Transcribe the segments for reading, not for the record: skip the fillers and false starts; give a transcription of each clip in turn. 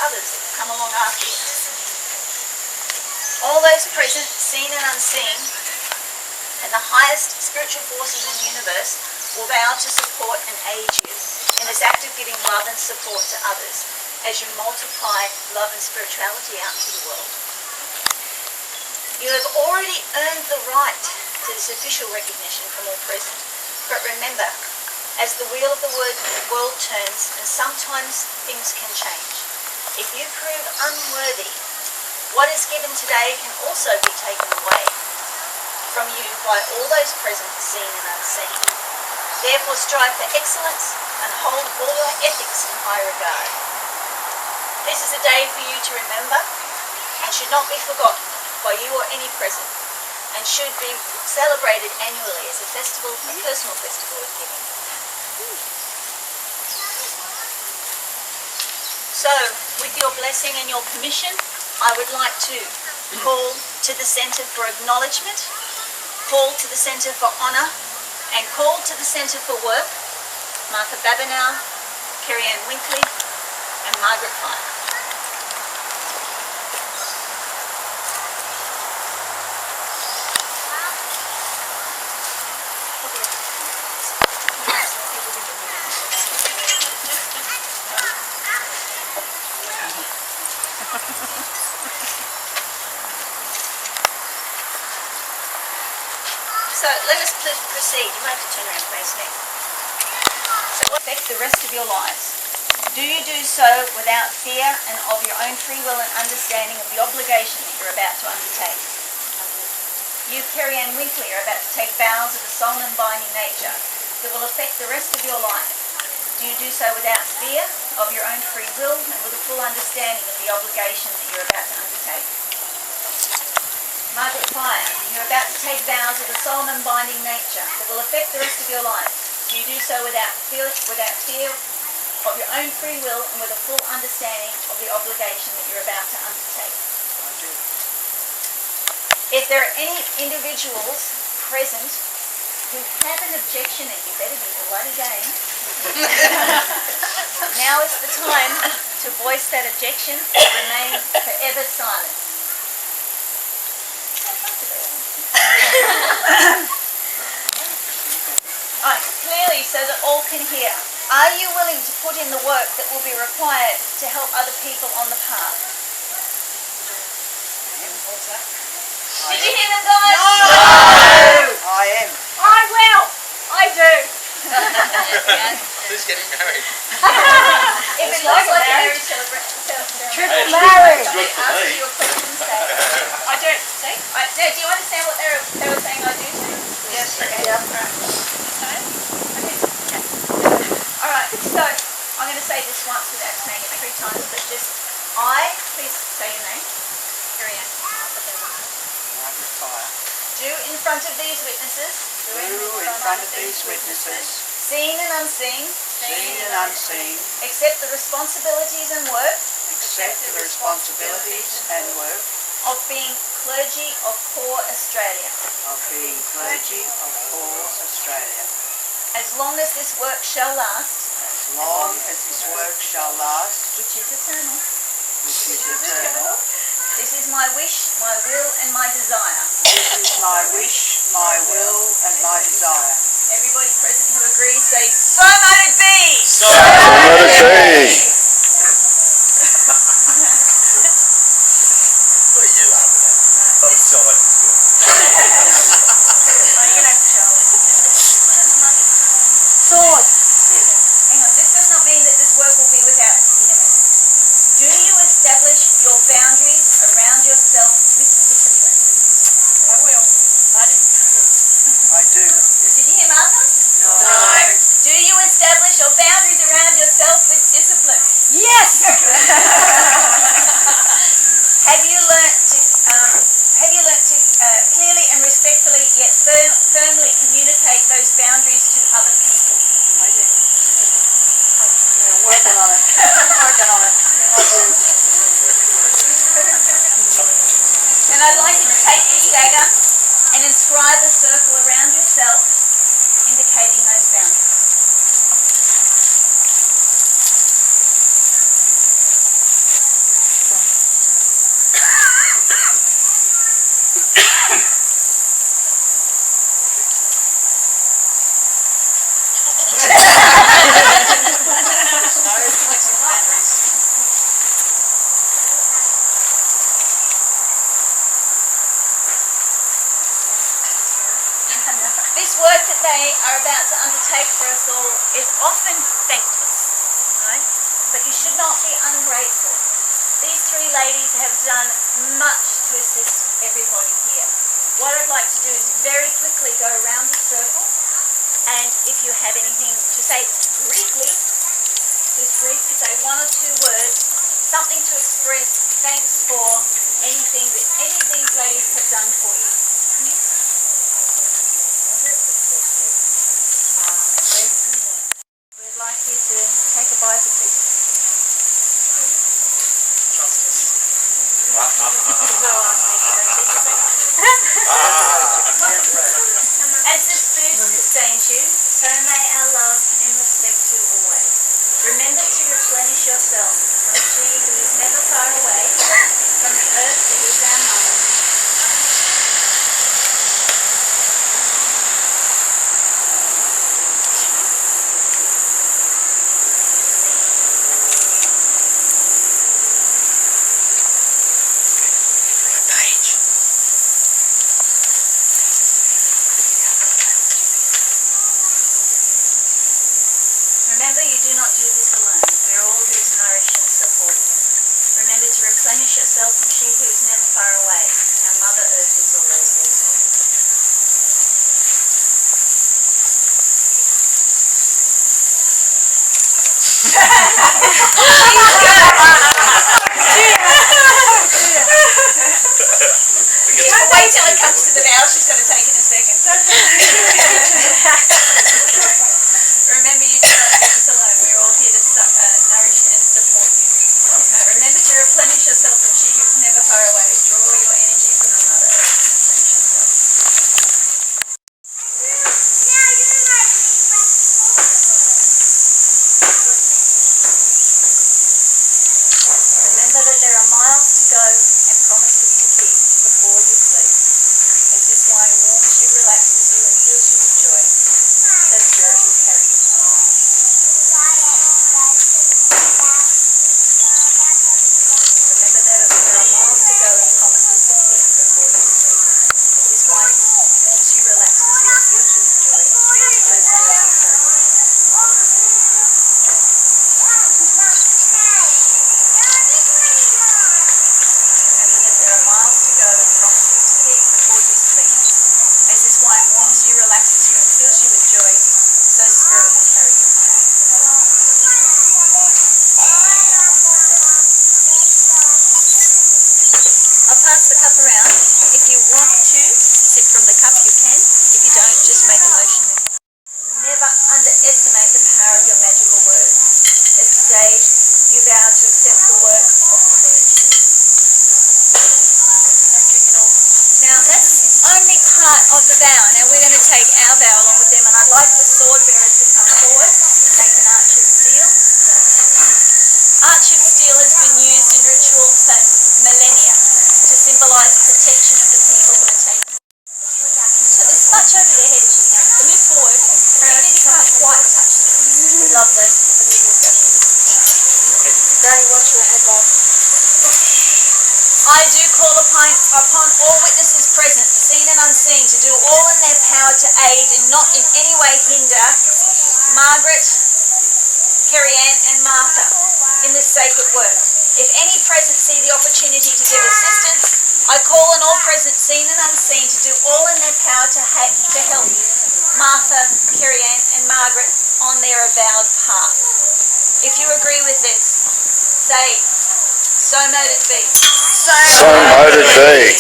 others that will come along after you. All those present, seen and unseen, and the highest spiritual forces in the universe will vow to support and aid you in this act of giving love and support to others as you multiply love and spirituality out into the world. You have already earned the right to this official recognition from all present, but remember, as the wheel of the world turns, and sometimes things can change, if you prove unworthy, what is given today can also be taken away from you by all those present, seen and unseen. Therefore strive for excellence and hold all your ethics in high regard. This is a day for you to remember and should not be forgotten by you or any present, and should be celebrated annually as a festival, a personal festival of giving. So, with your blessing and your permission, I would like to call to the Centre for Acknowledgement, call to the Centre for Honour, and call to the Centre for Work, Martha Babinow, Kerry-Ann Winkley, and Margaret Fire. So let us proceed. You might have to turn around and face me. So what affect the rest of your lives? Do you do so without fear and of your own free will and understanding of the obligation that you're about to undertake? You, Kerry-Ann Winkley, are about to take vows of a solemn and binding nature that will affect the rest of your life. Do you do so without fear of your own free will and with a full understanding of the obligation that you're about to undertake? Margaret Fire, you're about to take vows of a solemn and binding nature that will affect the rest of your life. Do you do so without fear of your own free will and with a full understanding of the obligation that you're about to undertake? I do. If there are any individuals present who have an objection, and you better be bloody game, now is the time to voice that objection and remain forever silent. Right, clearly so that all can hear. Are you willing to put in the work that will be required to help other people on the path? Did you hear them, guys? No! I am. I will. I do. Who's getting married? If it looks like a marriage celebration. Triple marriage. Good for Ask me. your questions. I don't. See? Right, now, do you understand what they were saying I do too? Yes. Okay. Yeah. All right, so I'm going to say this once without saying it 3 times, but just please say your name. Kerry-Ann. Margaret Fire. Do in front of these witnesses. Seen and unseen. Seen and unseen. Accept the responsibilities and work. Accept the responsibilities and work Of being clergy of Core Australia. of being clergy of Core Australia. As long as this work shall last. As long as this work shall last, Which is eternal. which is eternal. This is my wish, my will, and my desire. This is my wish, my will, and my desire. Everybody present who agrees say, so might it be! So Let it be. what are you laughing at? Doesn't sound like it's good. Oh, you're going to have to show it. Sword. Hang on, this does not mean that this work will be without limit. Do you establish your boundaries around yourself with discipline? I will. I do. Did you hear Martha? No. Do you establish your boundaries around yourself with discipline? Yes! Have you learnt to clearly and respectfully yet firmly communicate those boundaries to other people? I do. Yeah, working on it. Working on it. I do. And I'd like you to take this dagger and inscribe a circle around yourself, indicating those boundaries. This work that they are about to undertake for us all is often thankless, right? But you should not be ungrateful. These three ladies have done much to assist everybody here. What I'd like to do is very quickly go around the circle, and if you have anything to say briefly, just briefly say one or two words, something to express thanks for anything that any of these ladies have done for you. We'd like you to take a bite of this. As this food sustains you, so may our love and respect you always. Remember to replenish yourself from she who is never far away, from the earth who is our mother. Remember, you do not do this alone. We are all here to nourish and support you. Remember to replenish yourself from she who is never far away. Our Mother Earth is always there. Wait till it comes to the bow. She's going to take in a second. Remember, you do not do this alone. We're all here to nourish and support you. Remember to replenish yourself from she who is never far away. Draw your energy from the Mother Earth and replenish yourself. Remember that there are miles to go and promises to keep before you sleep. As this wine warms you, relaxes you, and fills you with joy, so Spirit will carry you home. Remember that there are miles to go and promises to keep before you sleep. As this wine warms you, relaxes you, and fills you with joy, so Spirit will carry you home. Remember that there are miles to go and promises to keep before you sleep. As this wine warms you, relaxes you, and fills you with joy, so Spirit will carry you home. I'll pass the cup around. If you want to sip from the cup, you can. If you don't, just make a motion. Never underestimate the power of your magical words. As today, you vow to accept the work of clergy. Now, that's only part of the vow. Now, we're going to take our vow along with them, and I'd like the sword bearers to come forward and make an arch of steel. Arch of steel has been used in ritual for millennia to symbolise protection of the people who are taken. So as much over their head as you can. So move forward. Even if you can't quite touch them. We love them. Daddy, watch your head, Bob. I do call upon all witnesses present, seen and unseen, to do all in their power to aid and not in any way hinder Margaret, Carrie-Anne and Martha in this sacred work. If any present see the opportunity to give assistance, I call on all present, seen and unseen, to do all in their power to help Martha, Carrie-Anne and Margaret on their avowed path. If you agree with this, say, so mote it be. So mote it be.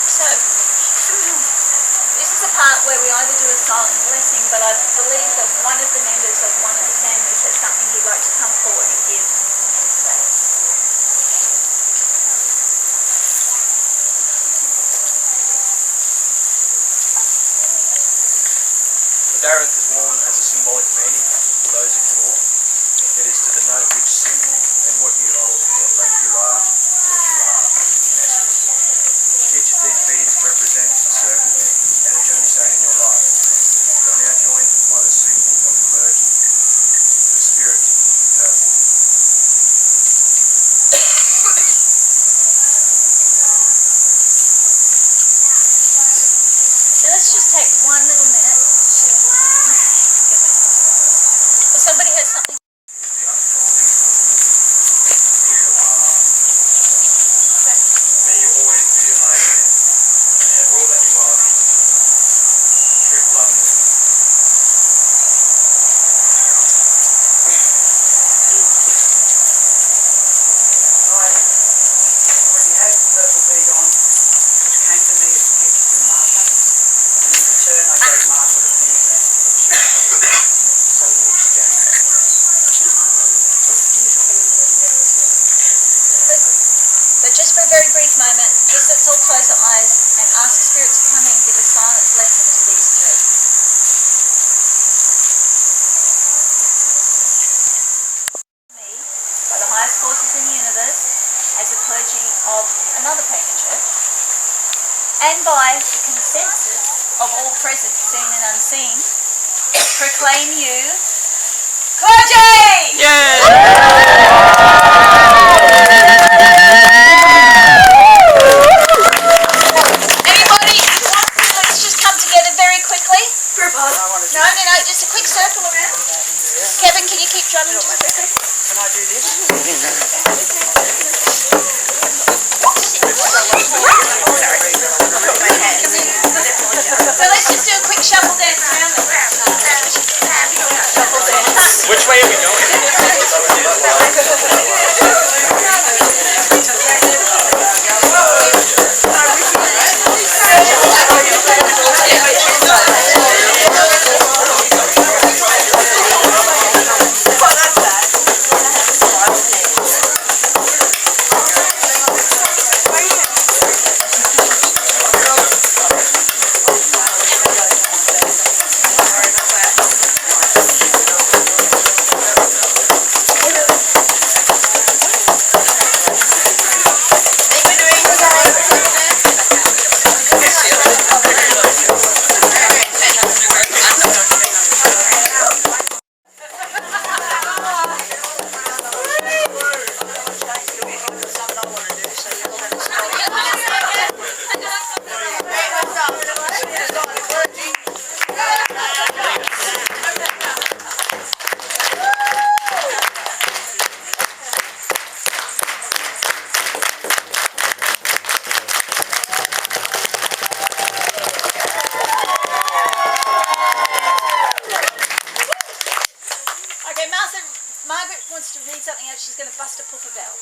So, this is a part where we either do a silent blessing, but I believe that one of the members of one of the families has something he'd like to come forward and give and say. The Dareth is worn as a symbolic meaning for those in war. It is to denote which symbol by the consensus of all present, seen and unseen, proclaim you clergy! Anybody who wants to, let's just come together very quickly. No, just a quick circle around. Kevin, can you keep drumming just quickly? Can I do this? So let's just do a quick shuffle dance around them. Shuffle dance. Which way are we going? Okay, Margaret wants to read something out. She's going to bust a puffer bell.